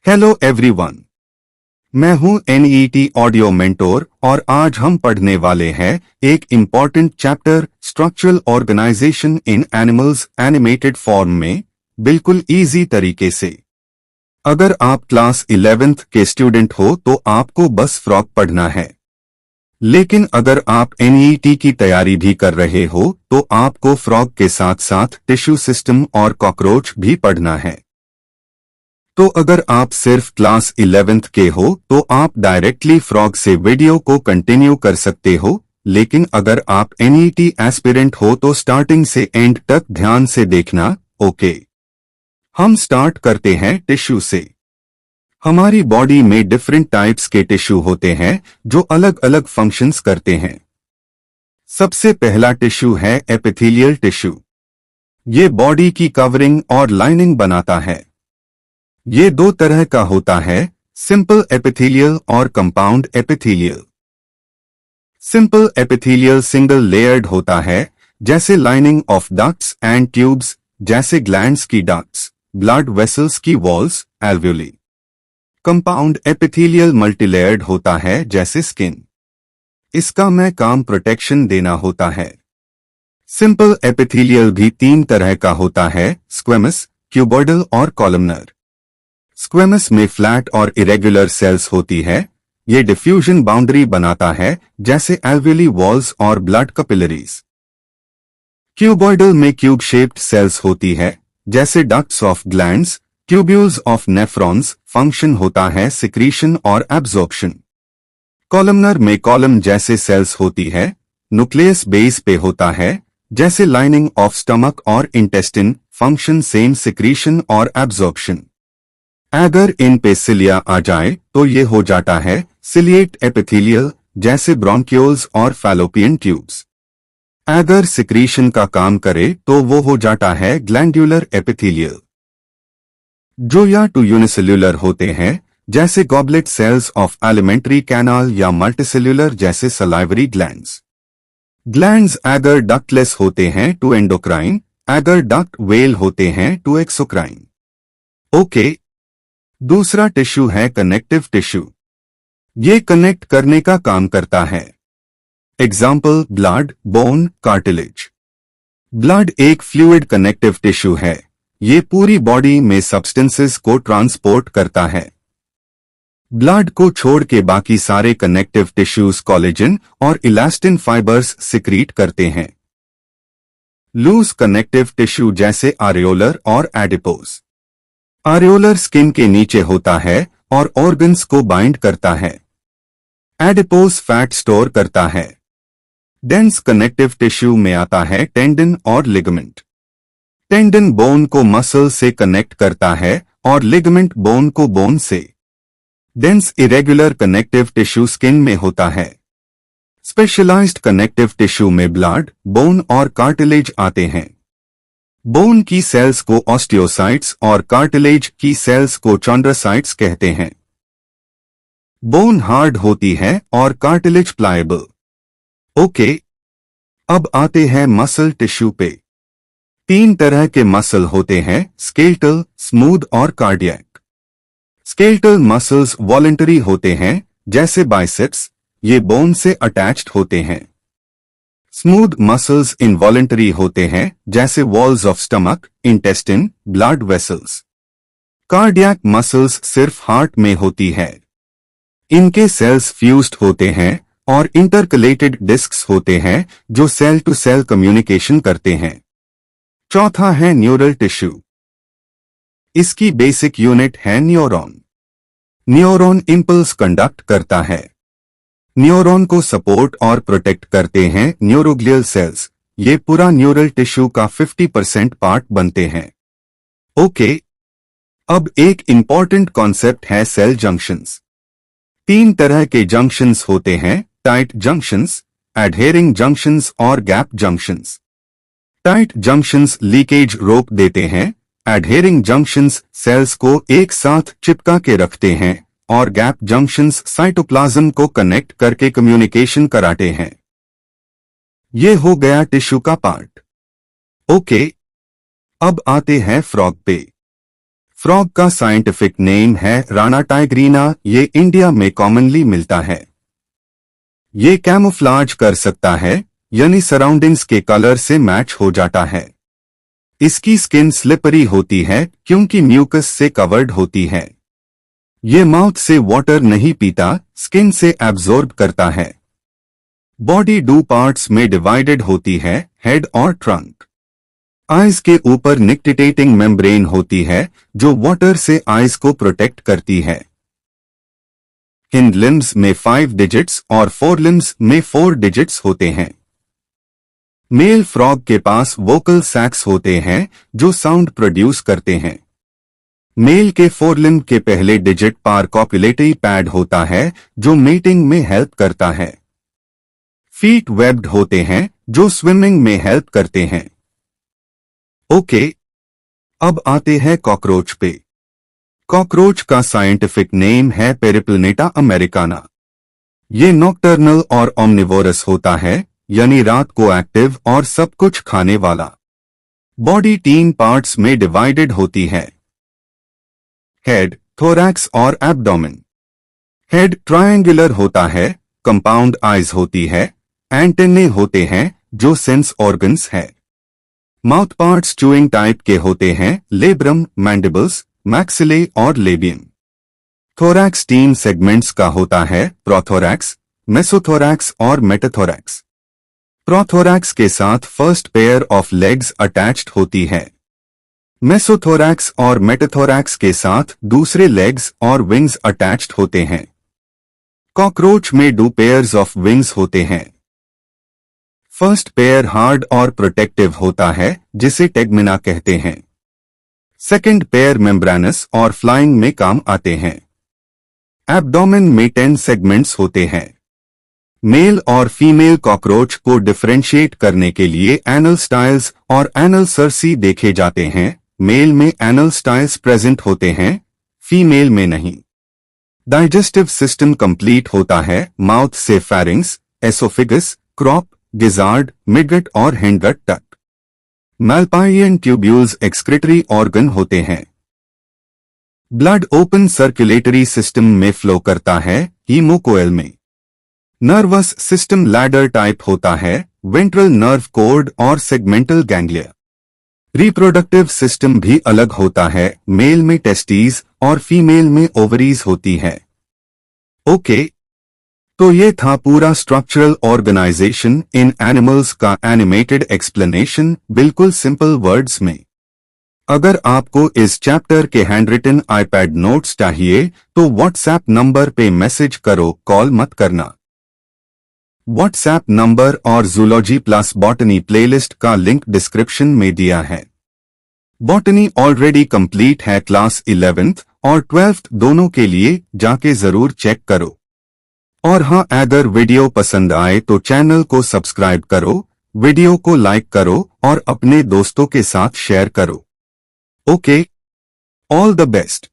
Hello everyone, मैं हूं NET audio mentor और आज हम पढ़ने वाले हैं एक इम्पॉर्टेंट चैप्टर स्ट्रक्चरल ऑर्गेनाइजेशन इन एनिमल्स एनिमेटेड फॉर्म में बिल्कुल इजी तरीके से। अगर आप क्लास 11th के स्टूडेंट हो तो आपको बस फ्रॉग पढ़ना है, लेकिन अगर आप एनईटी की तैयारी भी कर रहे हो तो आपको फ्रॉग के साथ साथ टिश्यू सिस्टम और कॉकरोच भी पढ़ना है। तो अगर आप सिर्फ क्लास 11th के हो तो आप डायरेक्टली फ्रॉग से वीडियो को कंटिन्यू कर सकते हो, लेकिन अगर आप एनईटी एस्पिरेंट हो तो स्टार्टिंग से एंड तक ध्यान से देखना। ओके, हम स्टार्ट करते हैं टिश्यू से। हमारी बॉडी में डिफरेंट टाइप्स के टिश्यू होते हैं जो अलग अलग फंक्शंस करते हैं। सबसे पहला टिश्यू है एपिथेलियल टिश्यू। ये बॉडी की कवरिंग और लाइनिंग बनाता है। ये दो तरह का होता है, सिंपल एपिथेलियल और compound epithelial. Simple epithelial single layered होता है, जैसे lining of ducts and tubes, जैसे ग्लैंड्स की डक्ट्स, ब्लड वेसल्स की walls, alveoli. Compound epithelial multilayered होता है, जैसे स्किन। इसका में काम प्रोटेक्शन देना होता है। सिंपल एपिथेलियल भी तीन तरह का होता है, स्क्वेमस, क्यूबॉइडल और कॉलमनर। स्क्वेमस में फ्लैट और इरेगुलर सेल्स होती है। ये डिफ्यूजन बाउंड्री बनाता है, जैसे एल्वियोली वॉल्स और ब्लड कैपिलरीज। क्यूबॉइडल में क्यूब शेप्ड सेल्स होती है, जैसे ducts of glands, tubules of nephrons. Function होता है सिक्रीशन और एब्जॉर्प्शन। कॉलमनर में कॉलम जैसे सेल्स होती है, न्यूक्लियस बेस पे होता है, जैसे लाइनिंग ऑफ स्टमक और इंटेस्टिन। फंक्शन सेम, सिक्रीशन और एब्जॉर्प्शन। अगर इन पे सिलिया आ जाए तो ये हो जाता है सिलिएट एपिथेलियल, जैसे ब्रोंक्यूल्स और फैलोपियन ट्यूब्स। अगर सिक्रीशन का काम करे तो वो हो जाता है ग्लैंड्यूलर एपिथेलियल। जो या टू यूनिसेल्यूलर होते हैं, जैसे goblet cells of alimentary canal, या मल्टीसेल्यूलर जैसे सलाइवरी ग्लैंड्स। ग्लैंड्स अगर डक्टलेस होते हैं टू एंडोक्राइन, अगर डक्ट वेल होते हैं टू एक्सोक्राइन। ओके, दूसरा टिश्यू है कनेक्टिव टिश्यू। ये कनेक्ट करने का काम करता है। Example blood, bone, cartilage. Blood एक फ्लूइड कनेक्टिव टिश्यू है। ये पूरी बॉडी में सब्सटेंसेस को ट्रांसपोर्ट करता है। ब्लड को छोड़ के बाकी सारे कनेक्टिव टिश्यूज कोलेजन और इलास्टिन फाइबर्स सिक्रीट करते हैं। लूज कनेक्टिव टिश्यू जैसे आरियोलर और एडिपोज। आरियोलर स्किन के नीचे होता है और ऑर्गन्स को बाइंड करता है। एडिपोज फैट स्टोर करता है। डेंस कनेक्टिव टिश्यू में आता है टेंडन और लिगामेंट। टेंडन बोन को मसल से कनेक्ट करता है और लिगामेंट बोन को बोन से। Dense irregular connective tissue skin में होता है। स्पेशलाइज्ड कनेक्टिव टिश्यू में ब्लड, बोन और कार्टिलेज आते हैं। बोन की सेल्स को ऑस्टियोसाइट्स और कार्टिलेज की सेल्स को चॉन्ड्रोसाइट्स कहते हैं। बोन हार्ड होती है और कार्टिलेज प्लायबल। ओके, अब आते हैं मसल टिश्यू पे। तीन तरह के मसल होते हैं, स्केलेटल, स्मूथ और कार्डियक। स्केलेटल मसल्स वॉलंटरी होते हैं, जैसे बाइसेप्स। ये बोन से अटैच्ड होते हैं। स्मूथ मसल्स इनवॉलंटरी होते हैं, जैसे walls of stomach, intestine, blood vessels. Cardiac muscles सिर्फ हार्ट में होती है। इनके सेल्स फ्यूज्ड होते हैं और इंटरकलेटेड डिस्क्स होते हैं जो सेल टू सेल कम्युनिकेशन करते हैं। चौथा है न्यूरल टिश्यू। इसकी बेसिक यूनिट है न्यूरॉन। न्यूरॉन इंपल्स कंडक्ट करता है। न्यूरॉन को सपोर्ट और प्रोटेक्ट करते हैं न्यूरोग्लियल सेल्स। ये पूरा न्यूरल टिश्यू का 50% पार्ट बनते हैं। ओके, अब एक इंपॉर्टेंट कॉन्सेप्ट है सेल जंक्शंस। तीन तरह के जंक्शंस होते हैं, टाइट जंक्शंस, एडहेरिंग जंक्शंस और gap junctions. Tight junctions leakage रोक देते हैं। एडहेरिंग जंक्शंस सेल्स को एक साथ चिपका के रखते हैं और गैप जंक्शंस साइटोप्लाज्म को कनेक्ट करके कम्युनिकेशन कराते हैं। ये हो गया टिश्यू का पार्ट। ओके, अब आते हैं फ्रॉग पे। फ्रॉग का साइंटिफिक नेम है राना टाइग्रीना। ये इंडिया में कॉमनली मिलता है। ये कैमोफ्लाज कर सकता है, यानी सराउंडिंग्स के कलर से मैच हो जाता है। इसकी स्किन स्लिपरी होती है क्योंकि म्यूकस से कवर्ड होती है। ये माउथ से वाटर नहीं पीता, स्किन से एब्जॉर्ब करता है। बॉडी 2 पार्ट्स में डिवाइडेड होती है, हेड और ट्रंक। आइज के ऊपर निक्टिटेटिंग मेम्ब्रेन होती है जो वाटर से आइज को प्रोटेक्ट करती है। हिंड लिम्स में 5 डिजिट्स और 4 लिम्स में 4 डिजिट्स होते हैं। मेल फ्रॉग के पास वोकल सैक्स होते हैं जो साउंड प्रोड्यूस करते हैं। मेल के फोरलिम के पहले डिजिट पार कॉपुलेटरी पैड होता है जो मेटिंग में हेल्प करता है। फीट वेब्ड होते हैं जो स्विमिंग में हेल्प करते हैं। ओके, अब आते हैं कॉकरोच पे। कॉकरोच का साइंटिफिक नेम है पेरिप्लनेटा अमेरिकाना। ये नॉक्टर्नल और ओमनिवोरस होता है, यानी रात को एक्टिव और सब कुछ खाने वाला। बॉडी 3 पार्ट्स में डिवाइडेड होती है, हेड, थोरैक्स और एब्डोमेन। हेड ट्रायंगुलर होता है, कंपाउंड आइज होती है, एंटेने होते हैं जो सेंस ऑर्गन्स है। माउथ पार्ट्स च्यूइंग टाइप के होते हैं, लेब्रम, मैंडिबल्स, मैक्सिले और लेबियम। थोरैक्स 3 सेगमेंट्स का होता है, प्रोथोरैक्स, मेसोथोरैक्स और मेटाथोरैक्स। प्रोथोरैक्स के साथ first pair of legs attached होती है। मेसोथोरैक्स और मेटाथोरैक्स के साथ दूसरे लेग्स और विंग्स अटैच्ड होते हैं। कॉकरोच में 2 पेयर्स ऑफ विंग्स होते हैं। फर्स्ट पेयर हार्ड और प्रोटेक्टिव होता है जिसे टेगमिना कहते हैं। सेकंड पेयर मेम्ब्रानस और फ्लाइंग में काम आते हैं। एब्डोमेन में 10 सेगमेंट्स होते हैं। मेल और फीमेल कॉकरोच को डिफरेंशिएट करने के लिए एनल स्टाइल्स और एनल सर्सी देखे जाते हैं। मेल में एनल स्टाइल्स प्रेजेंट होते हैं, फीमेल में नहीं। डाइजेस्टिव सिस्टम कंप्लीट होता है माउथ से pharynx, oesophagus, crop, gizzard, midgut और हिंडगट तक। मैल्पाइयन ट्यूब्यूल्स एक्सक्रीटरी ऑर्गन होते हैं। ब्लड ओपन सर्कुलेटरी सिस्टम में फ्लो करता है, हीमोकोएल में। नर्वस सिस्टम लैडर टाइप होता है, वेंट्रल नर्व कोर्ड और सेगमेंटल गैंग्लिया। रिप्रोडक्टिव सिस्टम भी अलग होता है, मेल में टेस्टीज और फीमेल में ओवरीज होती है। ओके, तो ये था पूरा स्ट्रक्चरल ऑर्गेनाइजेशन इन एनिमल्स का एनिमेटेड एक्सप्लेनेशन, बिल्कुल सिंपल वर्ड्स में। अगर आपको इस चैप्टर के हैंडरिटन आईपैड नोट्स चाहिए तो व्हाट्सएप नंबर पे मैसेज करो, कॉल मत करना। व्हाट्सएप नंबर और जूलॉजी प्लस बॉटनी प्लेलिस्ट का लिंक डिस्क्रिप्शन में दिया है। बॉटनी ऑलरेडी कंप्लीट है क्लास 11th और 12th दोनों के लिए, जाके जरूर चेक करो। और हाँ, अगर वीडियो पसंद आए तो चैनल को सब्सक्राइब करो, वीडियो को लाइक करो और अपने दोस्तों के साथ शेयर करो। Okay, all the best.